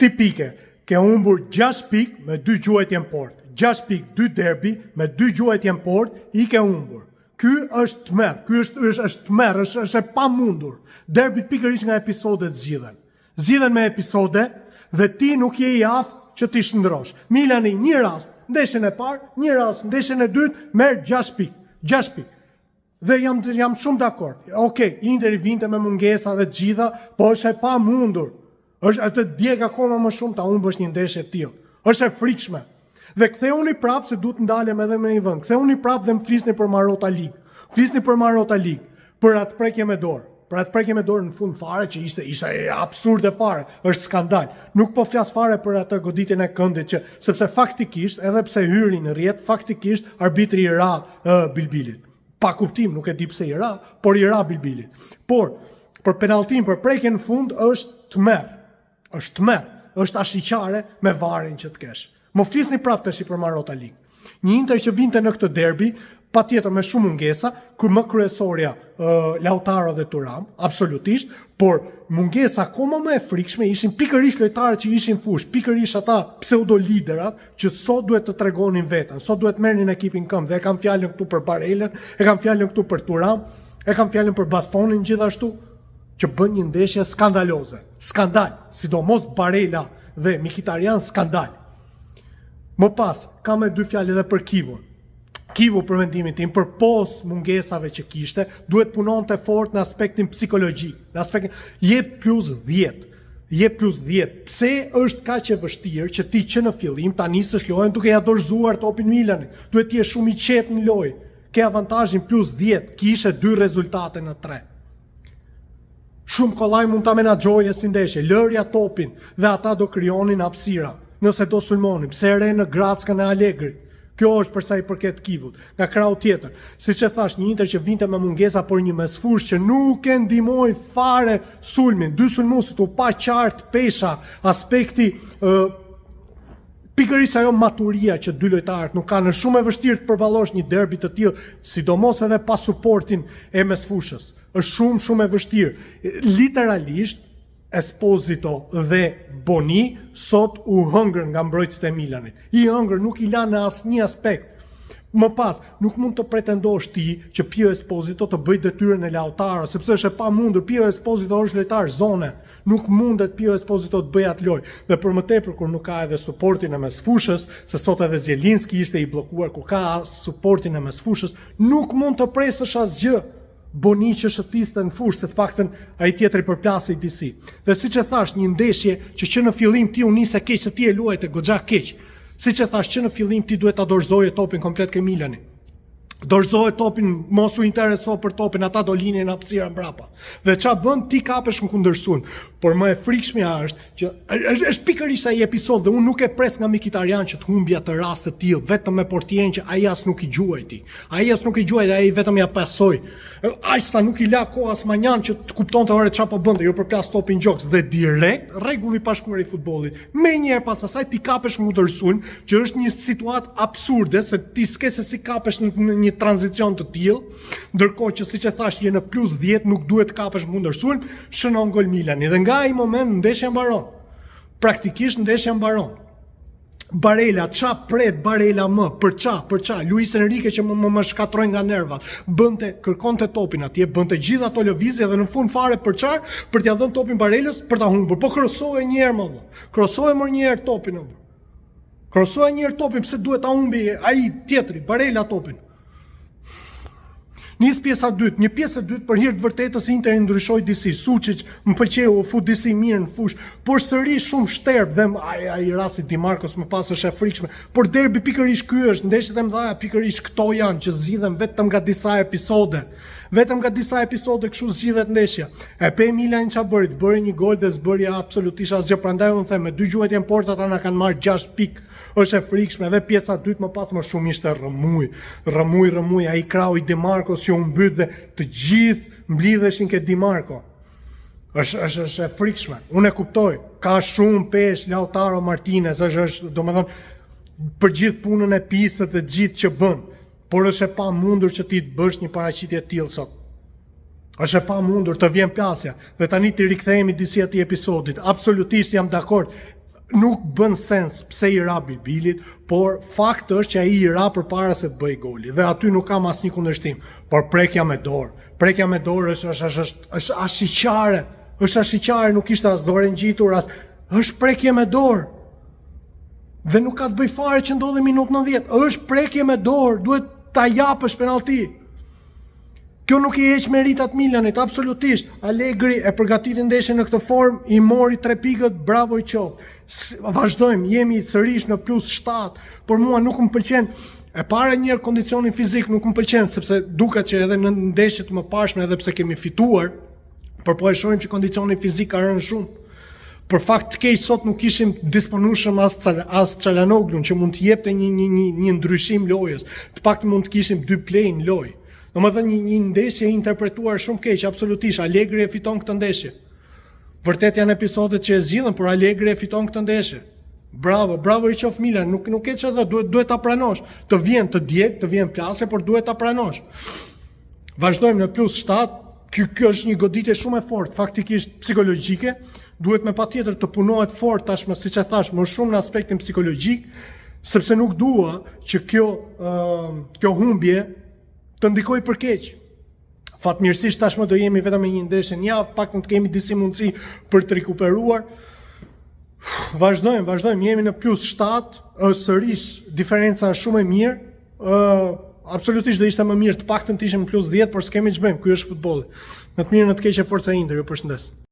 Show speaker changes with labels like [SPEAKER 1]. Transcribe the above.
[SPEAKER 1] tipike, ke humbur 6 pikë me 2 gjuajtje në port. 6 pikë, 2 derbi me 2 gjuajtje në port, i ke humbur. Ky është tmerr, është e pamundur. Derbit pikërisht nga episodet zgjidhen me episode dhe ti nuk je i aftë që ti shndrosh. Milani një rast, ndeshjen e parë, një rast, ndeshjen e dytë, merr 6 pikë. 6 pikë. Dhe jam shumë dakord. Okej, Interi vinte me mungesa dhe të gjitha, po është e pamundur. Është të djeg akoma më shumë ta humbësh një ndeshje të tillë. Është e frikshme. Dhe ktheuni prapë se duhet ndalem edhe me një vend. Ktheuni prapë dhe më flisni për Marota Lig. Flisni për Marota Lig, për atë prekje me dorë. Për atë prekje me dorë në fund fare që ishte absurde fare, është skandal. Nuk po flas fare për atë goditjen e këndit që sepse faktikisht, edhe pse hyri në rrjet, faktikisht arbitri i ra Bilbilit. Pa kuptim, nuk e di pse i ra, por i ra Bilbilit. Por për penalltin, për prekjen në fund është tmerr. Është tmerr, është ashiqare me varin që të kesh. Më flisni prapë tash për Marota Lig. Një Inter që vinte në këtë derbi, patjetër me shumë mungesa, kur më kryesorja Lautaro dhe Thuram, absolutisht, por mungesa akoma më e frikshme ishin pikërisht lojtarët që ishin fush, pikërisht ata pseudo-liderat që sot duhet të tregonin veten, sot duhet merrnin ekipin këmbë dhe e kam fjalën këtu për Barelën, e kam fjalën këtu për Thuram, e kam fjalën për Bastonin gjithashtu, që bën një ndeshje skandaloze. Skandal, sidomos Barela dhe Mkhitaryan, skandal. Më pas, kam e 2 fjalë edhe për Kivun. Kivu, për mendimin tim, për pos mungesave që kishte, duhet punonte fort në aspektin psikologjik. Në aspektin je plus 10. Je plus 10. Pse është kaq e vështirë që ti që në fillim ta nisësh lojën duke ja dorëzuar topin Milanit? Duhet të jesh shumë i qetë në lojë. Ke avantazhin plus 10, kishe 2 rezultate në 3. Shumë kollaj mund ta menaxhoje si ndeshje, lërja topin dhe ata do krijonin hapësira. Nëse do sulmonin, pse re në Grackën e Allegrit. Kjo është për sa i përket Kivut. Nga krau tjetër, siç e thash, një Inter që vinte me mungesa por një mesfush që nuk e ndihmoi fare sulmin. 2 sulmuesit u pa qartë pesha, aspekti pikërisht ajo maturia që 2 lojtarët nuk kanë. Është shumë e vështirë të përballosh një derbi të tillë, sidomos edhe pa suportin e mesfushës. Është shumë e vështirë. Literalisht Esposito dhe Boni sot u hëngrën nga mbrojtësit e Milanit. I hëngrën, nuk i lanë në asnjë aspekt. Më pas, nuk mund të pretendosh ti që Pio Esposito të bëjë detyrën e Lautaro, sepse është e pamundur. Pio Esposito është lojtar zone. Nuk mundet Pio Esposito të bëjë atë lojë. Dhe për më tepër kur nuk ka edhe suportin e mesfushës, se sot edhe Zielinski ishte i bllokuar, kur ka suportin e mesfushës, nuk mund të presësh asgjë. Boni që shëtiste në fushë, se të paktën ai tjetri përplasë i disi. Dhe siç e thash, një ndeshje që në fillim ti u nise keq, se ti e luajte goxha keq. Siç e thash, që në fillim ti duhet ta dorëzoje topin komplet ke Milani. Dorëzoje topin, mos u intereso për topin, ata do linin hapësira mbrapa. Dhe ç'a bën ti kapesh në kundërsulm. Por më e frikshmja është që është pikërisht ai episod dhe unë nuk e pres nga Mkhitaryan që të humbi atë rast të tillë, vetëm me portierin që ai as nuk i gjuajti. Ai vetëm ja pasoi. Aq sa nuk i la kohë as Manjan që të kuptonte ore ç'a po bënte, jo përplas topin gjoks dhe direkt rregulli pashkuar i futbollit. Menjëherë pas asaj ti kapesh në kundërsulm, që është një situatë absurde se ti s'ke se si kapesh në një tranzicion të tillë, ndërkohë që siç e thash je në plus 10, nuk duhet të kapesh në kundërsulm, shënon gol Milani. Dhe nga ai moment ndeshja mbaron. Praktikisht ndeshja mbaron. Barela, qa pret Barela më, për qa, Luis Enrique që më shkatroj nga nervat, kërkonte topin atje, bënte gjitha ato lëvizje dhe në fund fare për t'ja dhënë topin Barelës për ta humbur, po krosoj një herë më vë, krosoj më një herë topin, krosoj një herë topin, pse duhet ta humbi ai tjetri, Barela topin. Një pjesa e dytë për hir të vërtetës Interi ndryshoi disi. Sučić më pëlqeu, u fut disi mirë në fush, por sërish shumë shterp dhe ai rasti Di Marcos më pas është e frikshme. Por derbi pikërisht ky është, ndeshjet e mëdha pikërisht këto janë që zgjidhen vetëm nga disa episode. Vetëm nga disa episode kështu zgjidhet ndeshja. E pe Milan ç'a bëri një gol dhe s'bëri absolutisht asgjë. Prandaj unë them me 2 gjuajtje në portë ata na kanë marrë 6 pikë. Është e frikshme dhe pjesa e dytë më pas më shumë ishte rëmuj, ai krau i Di Marcos që u mbyt dhe të gjithë mblidheshin ke Di Marco. Është e frikshme. Unë e kuptoj. Ka shumë pesh Lautaro Martinez, është domethënë për gjithë punën e pistës dhe gjithë që bën. Por është e pamundur që ti të bësh një paraqitje të tillë sot. Është e pamundur, të vjen plasja. Dhe tani ti rikthehemi disi atij episodit. Absolutisht jam dakord. nuk bën sens pse i ra Bilbilit, por fakt është që ai i ra përpara se të bëj goli dhe aty nuk kam asnjë kundërshtim, por prekja me dorë. Prekja me dorë është ashiqare. Është ashiqare, nuk ishte as dorë ngjitur, është prekje me dorë. Dhe nuk ka të bëj fare që ndodhi minutë 90. Është prekje me dorë, duhet ta japësh penallti. Kjo nuk i heq meritat Milanit, absolutisht. Allegri e përgatiti ndeshjen në këtë formë, i mori 3 pikët, bravo i qoftë. Vazhdojmë, jemi sërish në +7, por mua nuk më pëlqen. E para njëherë kondicionin fizik nuk më pëlqen, sepse duket që edhe në ndeshjet më pashme, edhe pse kemi fituar, por po e shohim që kondicioni fizik ka rënë shumë. Për fakt të keq sot nuk ishim disponueshëm as Çalhanoglun që mund të jepte një ndryshim lojës. Të paktën mund të kishim 2 play në lojë. Domethënë një ndeshje interpretuar shumë keq, absolutisht. Allegri e fiton këtë ndeshje. Vërtet janë episodet që e zgjidhen, por Allegri e fiton këtë ndeshje. Bravo, bravo i qof Milan, nuk e çfarë duhet ta pranosh. Të vjen të djeg, të vjen plasje, por duhet ta pranosh. Vazhdojmë në +7. Kjo është një goditje shumë e fortë, faktikisht psikologjike. Duhet me patjetër të punohet fort tashmë, siç e thash, më shumë në aspektin psikologjik, sepse nuk dua që kjo humbje të ndikoj për keq. Fatmirësisht tashmë do jemi vetëm me një ndeshje në javë, paktën të kemi disi mundësi për të rikuperuar. Vazhdojmë, jemi në +7, sërish diferenca shumë e mirë. Absolutisht do ishte më mirë të paktën të ishim +10, por s'kemi ç'bëjmë, ky është futbolli. Në të mirë në të keqe Forca Inter, ju përshëndes.